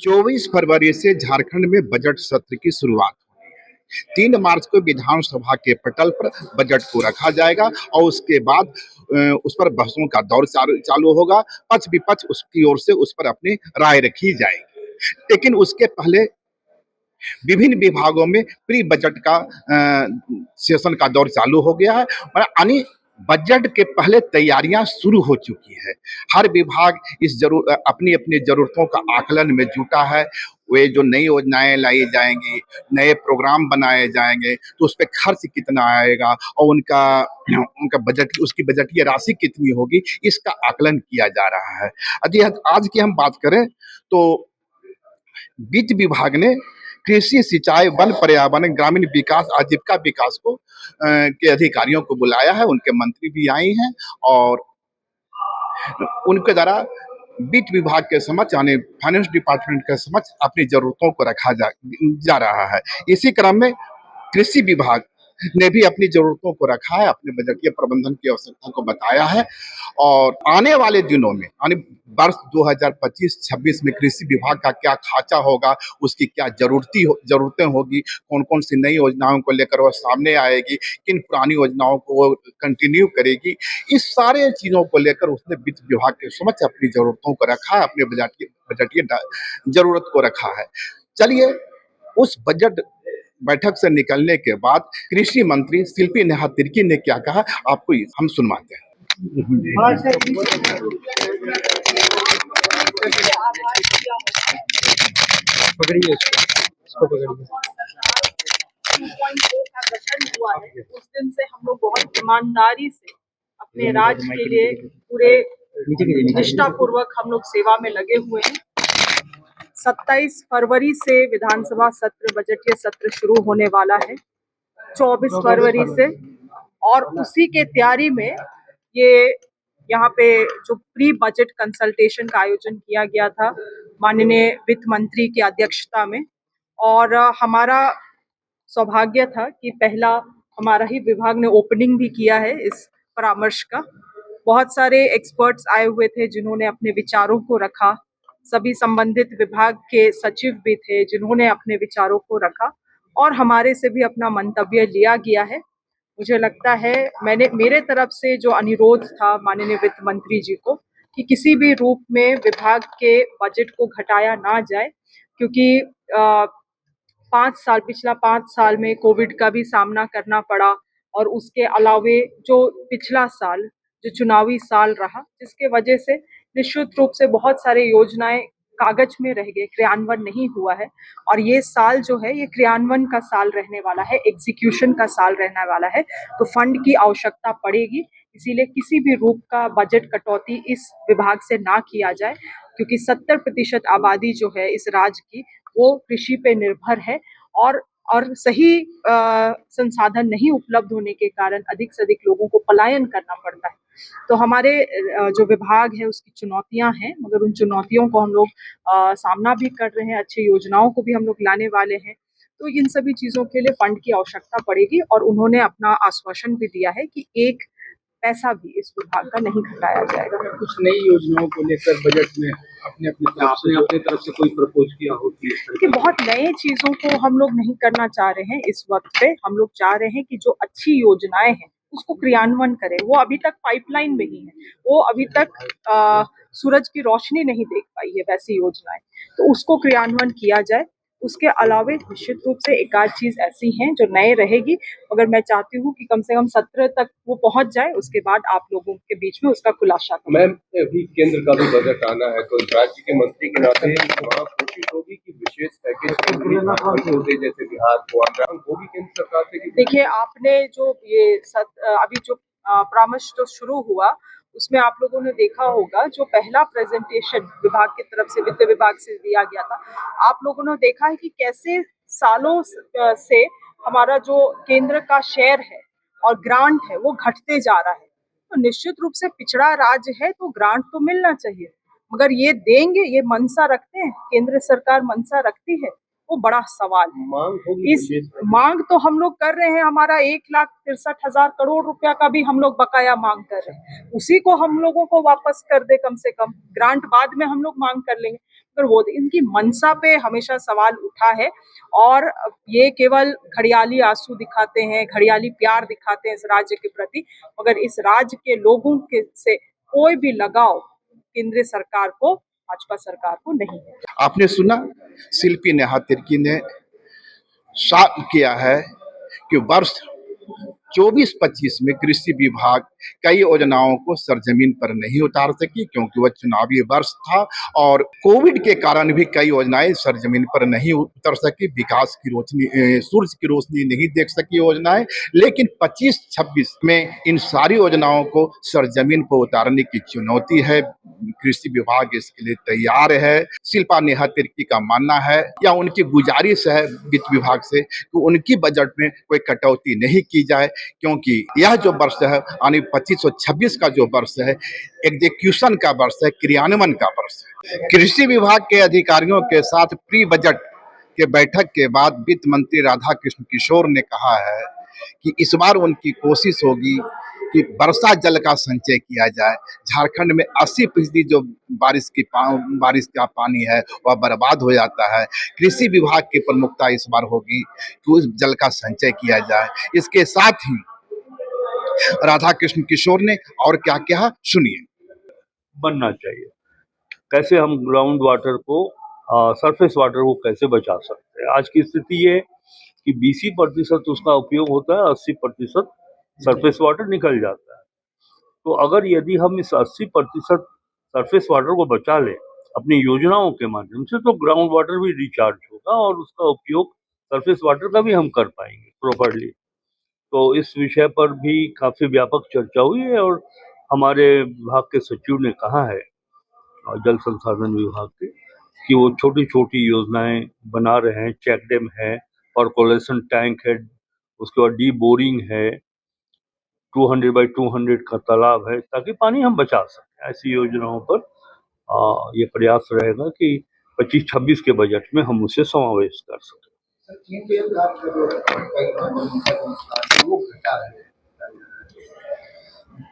24 फरवरी से झारखंड में बजट सत्र की शुरुआत होनी है। 3 मार्च को विधानसभा के पटल पर बजट को रखा जाएगा और उसके बाद उस पर बहसों का दौर चालू होगा। पक्ष विपक्ष उसकी ओर से उस पर अपनी राय रखी जाएगी। लेकिन उसके पहले विभिन्न विभागों में प्री बजट का सेशन का दौर चालू हो गया है और यानी बजट के पहले तैयारियां शुरू हो चुकी है। हर विभाग इस अपनी अपनी जरूरतों का आकलन में जुटा है। वे जो नई योजनाएं लाई जाएंगी, नए प्रोग्राम बनाए जाएंगे, तो उस पर खर्च कितना आएगा और उनका उनका बजट उसकी बजटीय राशि कितनी होगी, इसका आकलन किया जा रहा है। यदि आज की हम बात करें तो वित्त विभाग ने कृषि, सिंचाई, वन, पर्यावरण, ग्रामीण विकास, आजीविका विकास को के अधिकारियों को बुलाया है। उनके मंत्री भी आए हैं और उनके द्वारा वित्त विभाग के समक्ष यानी फाइनेंस डिपार्टमेंट के समक्ष अपनी जरूरतों को रखा जा रहा है। इसी क्रम में कृषि विभाग ने भी अपनी जरूरतों को रखा है, अपने बजटीय प्रबंधन की आवश्यकता को बताया है और आने वाले दिनों में यानी वर्ष 2025-26 में कृषि विभाग का क्या खाचा होगा, उसकी क्या जरूरतें होगी, कौन कौन सी नई योजनाओं को लेकर वह सामने आएगी, किन पुरानी योजनाओं को वो कंटिन्यू करेगी, इस सारे चीजों को लेकर उसने वित्त विभाग के समक्ष अपनी जरूरतों को रखा है, अपने बजटीय जरूरत को रखा है। चलिए उस बजट बैठक से निकलने के बाद कृषि मंत्री शिल्पी नेहा तिर्की ने क्या कहा, आपको हम सुनवाते हैं। पकड़िए इसको पकड़िए। 2.0 का गठन हुआ है, उस दिन से हम लोग बहुत ईमानदारी से अपने राज्य के लिए पूरे निष्ठापूर्वक हम लोग सेवा में लगे हुए हैं। 27 फरवरी से विधानसभा सत्र, बजटीय सत्र शुरू होने वाला है 24 फरवरी से, और उसी के तैयारी में ये यहाँ पे जो प्री बजट कंसल्टेशन का आयोजन किया गया था माननीय वित्त मंत्री की अध्यक्षता में, और हमारा सौभाग्य था कि पहला हमारा ही विभाग ने ओपनिंग भी किया है इस परामर्श का। बहुत सारे एक्सपर्ट्स आए हुए थे जिन्होंने अपने विचारों को रखा, सभी संबंधित विभाग के सचिव भी थे जिन्होंने अपने विचारों को रखा और हमारे से भी अपना मंतव्य लिया गया है। मुझे लगता है मेरे तरफ से जो अनुरोध था माननीय वित्त मंत्री जी को कि किसी भी रूप में विभाग के बजट को घटाया ना जाए, क्योंकि 5 साल में कोविड का भी सामना करना पड़ा और उसके अलावे जो पिछला साल जो चुनावी साल रहा, जिसके वजह से निश्चित रूप से बहुत सारे योजनाएं कागज में रह गए, क्रियान्वयन नहीं हुआ है। और ये साल जो है ये क्रियान्वयन का साल रहने वाला है, एग्जीक्यूशन का साल रहने वाला है, तो फंड की आवश्यकता पड़ेगी। इसीलिए किसी भी रूप का बजट कटौती इस विभाग से ना किया जाए, क्योंकि 70% आबादी जो है इस राज्य की वो कृषि पे निर्भर है और सही संसाधन नहीं उपलब्ध होने के कारण अधिक से अधिक लोगों को पलायन करना पड़ता है। तो हमारे जो विभाग है उसकी चुनौतियां हैं, मगर उन चुनौतियों को हम लोग सामना भी कर रहे हैं, अच्छी योजनाओं को भी हम लोग लाने वाले हैं। तो इन सभी चीजों के लिए फंड की आवश्यकता पड़ेगी और उन्होंने अपना आश्वासन भी दिया है कि एक पैसा भी इस विभाग का नहीं घटाया जाएगा। कुछ नई योजनाओं को लेकर बजट में अपने तरफ से कोई प्रपोज किया हो? कि बहुत नए चीजों को हम लोग नहीं करना चाह रहे हैं इस वक्त पे। हम लोग चाह रहे हैं कि जो अच्छी योजनाएं हैं उसको क्रियान्वयन करें। वो अभी तक पाइपलाइन में ही है, वो अभी तक सूरज की रोशनी नहीं देख पाई है वैसी योजनाएं, तो उसको क्रियान्वयन किया जाए। उसके अलावे निश्चित रूप से एक आध चीज ऐसी हैं जो नए रहेगी, मगर मैं चाहती हूँ कि कम से कम 17 तक वो पहुंच जाए, उसके बाद आप लोगों के बीच में उसका खुलासा करें। मैम, अभी केंद्र का भी बजट आना है, तो राज्य के मंत्री के नाते वहाँ कोशिश होगी कि विशेष पैकेज जैसे बिहार को होगी केंद्र सरकार से। देखिए, आपने जो ये अभी जो परामर्श जो शुरू हुआ उसमें आप लोगों ने देखा होगा जो पहला प्रेजेंटेशन विभाग की तरफ से, वित्त विभाग से दिया गया था, आप लोगों ने देखा है कि कैसे सालों से हमारा जो केंद्र का शेयर है और ग्रांट है वो घटते जा रहा है। तो निश्चित रूप से पिछड़ा राज्य है तो ग्रांट तो मिलना चाहिए, मगर ये देंगे, ये मनसा रखते हैं, केंद्र सरकार मनसा रखती है वो बड़ा सवाल है। मांग होगी इस मांग तो हम लोग कर रहे हैं, हमारा 1,63,000 करोड़ रुपया का भी हम लोग बकाया मांग कर रहे हैं, उसी को हम लोगों को वापस कर दे कम से कम, ग्रांट बाद में हम लोग मांग कर लेंगे। पर वो इनकी मंशा पे हमेशा सवाल उठा है और ये केवल घड़ियाली आंसू दिखाते हैं, घड़ियाली प्यार दिखाते हैं इस राज्य के प्रति, मगर इस राज्य के लोगों के से कोई भी लगाव केंद्र सरकार को, भाजपा सरकार को नहीं है। आपने सुना शिल्पी नेहा तिर्की ने साफ किया है कि वर्ष 24-25 में कृषि विभाग कई योजनाओं को सरजमीन पर नहीं उतार सकी क्योंकि वह चुनावी वर्ष था और कोविड के कारण भी कई योजनाएं सरजमीन पर नहीं उतर सकी, विकास की रोशनी सूरज की रोशनी नहीं देख सकी योजनाएं। लेकिन 25-26 में इन सारी योजनाओं को सरजमीन पर उतारने की चुनौती है, कृषि विभाग इसके लिए तैयार है। शिल्पा नेहा तिर्की का मानना है या उनकी गुजारिश है वित्त विभाग से कि उनकी बजट में कोई कटौती नहीं की जाए क्योंकि यह जो वर्ष है यानी 25-26 का जो वर्ष है एग्जीक्यूशन का वर्ष है, क्रियान्वयन का वर्ष है। कृषि विभाग के अधिकारियों के साथ प्री बजट के बैठक के बाद वित्त मंत्री राधाकृष्ण किशोर ने कहा है कि इस बार उनकी कोशिश होगी कि वर्षा जल का संचय किया जाए। झारखंड में 80% जो बारिश का पानी है वह बर्बाद हो जाता है। कृषि विभाग की प्रमुखता इस बार होगी कि उस जल का संचय किया जाए। इसके साथ ही राधाकृष्ण किशोर ने और क्या कहा, सुनिए। बनना चाहिए, कैसे हम ग्राउंड वाटर को सरफेस वाटर को कैसे बचा सकते हैं। आज की स्थिति ये कि 20% उसका उपयोग होता है, 80% सरफेस वाटर निकल जाता है। तो अगर यदि हम इस 80% सरफेस वाटर को बचा लें अपनी योजनाओं के माध्यम से, तो ग्राउंड वाटर भी रिचार्ज होगा और उसका उपयोग सरफेस वाटर का भी हम कर पाएंगे प्रॉपर्ली। तो इस विषय पर भी काफी व्यापक चर्चा हुई है और हमारे विभाग के सचिव ने कहा है, जल संसाधन विभाग के, कि वो छोटी छोटी योजनाएं बना रहे हैं। चेक डैम है, पर्कोलेशन टैंक है, उसके बाद डी बोरिंग है, 200 बाई 200 का तालाब है, ताकि पानी हम बचा सकें। ऐसी योजनाओं पर ये प्रयास रहेगा कि 25-26 के बजट में हम उसे समावेश कर सकें।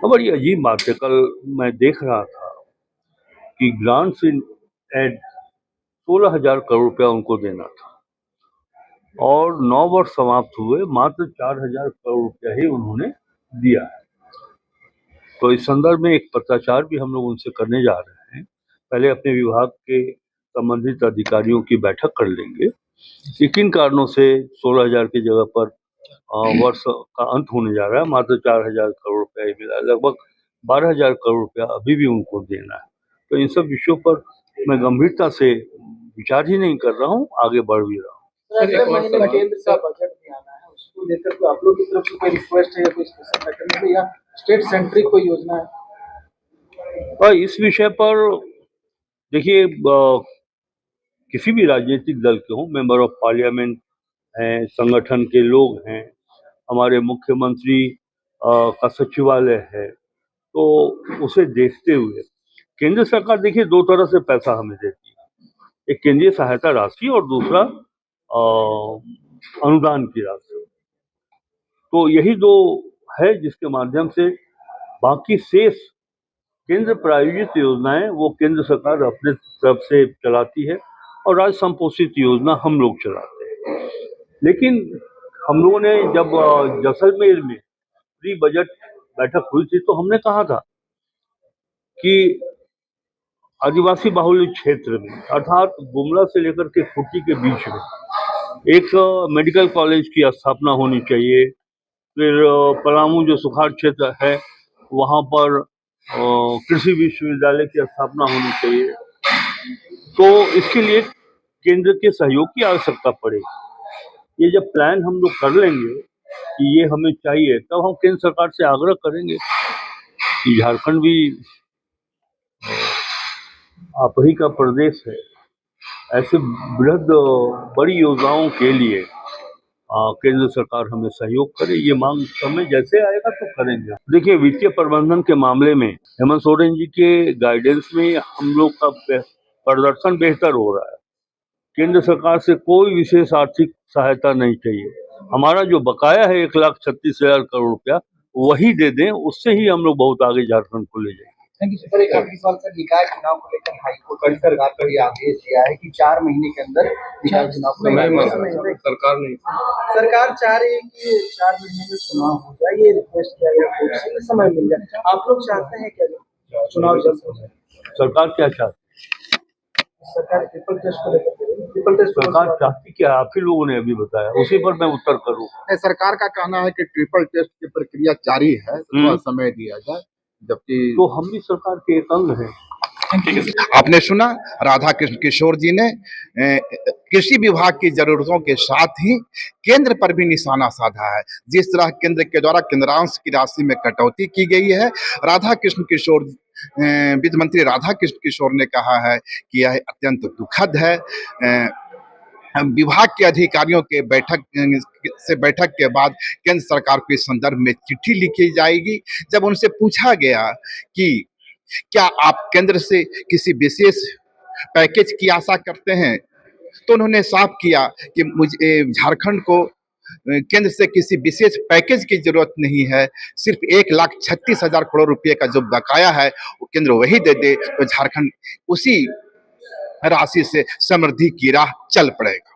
बड़ी अजीब बात है, कल मैं देख रहा था कि ग्रांट्स इन एड 16,000 करोड़ रुपया उनको देना था और 9 वर्ष समाप्त हुए, मात्र 4,000 करोड़ रुपया ही उन्होंने दिया है। तो इस संदर्भ में एक पत्राचार भी हम लोग उनसे करने जा रहे हैं। पहले अपने विभाग के संबंधित अधिकारियों की बैठक कर लेंगे कि किन कारणों से 16,000 की जगह पर वर्ष का अंत होने जा रहा है, मात्र 4,000 करोड़ रुपया ही मिला, लगभग 12,000 करोड़ रुपया अभी भी उनको देना है। तो इन सब विषयों पर मैं गंभीरता से विचार ही नहीं कर रहा हूँ, आगे बढ़ भी रहा हूँ। केंद्र का बजट भी आना है, उसको लेकर तो आप लोग की तरफ से कोई रिक्वेस्ट है या कोई स्पेशल मैकेनिज्म या स्टेट सेंट्रिक कोई योजना है? और इस विषय पर देखिए, किसी भी राजनीतिक दल के हों, मेंबर ऑफ पार्लियामेंट हैं, संगठन के लोग हैं, हमारे मुख्यमंत्री का सचिवालय है, तो उसे देखते हुए केंद्र सरकार देखिए 2 तरह से पैसा हमें देती है, एक केंद्रीय सहायता राशि और दूसरा अनुदान की राशि। तो यही 2 है जिसके माध्यम से बाकी शेष केंद्र प्रायोजित योजनाएं वो केंद्र सरकार अपने तरफ से चलाती है और राज्य संपोषित योजना हम लोग चलाते हैं। लेकिन हम लोगों ने जब जैसलमेर में प्री बजट बैठक हुई थी, तो हमने कहा था कि आदिवासी बाहुल्य क्षेत्र में, अर्थात गुमला से लेकर के खुर्टी के बीच में एक मेडिकल कॉलेज की स्थापना होनी चाहिए। फिर पलामू जो सुखाड़ क्षेत्र है वहाँ पर कृषि विश्वविद्यालय की स्थापना होनी चाहिए। तो इसके लिए केंद्र के सहयोग की आवश्यकता पड़ेगी। ये जब प्लान हम लोग कर लेंगे कि ये हमें चाहिए, तब हम केंद्र सरकार से आग्रह करेंगे कि झारखंड भी आप ही का प्रदेश है, ऐसे बृहद बड़ी योजनाओं के लिए केंद्र सरकार हमें सहयोग करे। ये मांग समय जैसे आएगा तो करेंगे। देखिए, वित्तीय प्रबंधन के मामले में हेमंत सोरेन जी के गाइडेंस में हम लोग का प्रदर्शन बेहतर हो रहा है। केंद्र सरकार से कोई विशेष आर्थिक सहायता नहीं चाहिए। हमारा जो बकाया है 1,36,000 करोड़ रुपया वही दे दें, उससे ही हम लोग बहुत आगे झारखंड को ले जाएंगे। Thank you sir. एक आखिरी सवाल सर, निकाय चुनाव को लेकर हाईकोर्ट ने सरकार को ये आदेश दिया है कि 4 महीने के अंदर निकाय चुनाव सरकार नहीं सरकार चाह रही है कि 4 महीने में चुनाव हो जाए, ये रिक्वेस्ट किया गया कोर्ट से, समय मिल जाए। आप लोग चाहते हैं क्या चुनाव जल्द हो जाए? सरकार क्या चाहती सरकार ट्रिपल टेस्ट को लेकर, ट्रिपल टेस्ट सरकार चाहती क्या आप ही लोगों ने अभी बताया, उसी पर मैं उत्तर करूँ। सरकार का कहना है कि ट्रिपल टेस्ट की प्रक्रिया जारी है, थोड़ा समय दिया जाए, जबकि तो हम भी सरकार के एक अंग हैं। आपने सुना राधा कृष्ण किशोर जी ने कृषि विभाग की जरूरतों के साथ ही केंद्र पर भी निशाना साधा है। जिस तरह केंद्र के द्वारा केंद्रांश की राशि में कटौती की गई है, राधा कृष्ण किशोर वित्त मंत्री राधा कृष्ण किशोर ने कहा है कि यह अत्यंत दुखद है। विभाग के अधिकारियों के बैठक के बाद केंद्र सरकार को इस संदर्भ में चिट्ठी लिखी जाएगी। जब उनसे पूछा गया कि क्या आप केंद्र से किसी विशेष पैकेज की आशा करते हैं, तो उन्होंने साफ किया कि मुझे झारखंड को केंद्र से किसी विशेष पैकेज की जरूरत नहीं है। सिर्फ 1,36,000 करोड़ रुपए का जो बकाया है वो केंद्र वही दे दे, तो झारखंड उसी राशि से समृद्धि की राह चल पड़ेगा।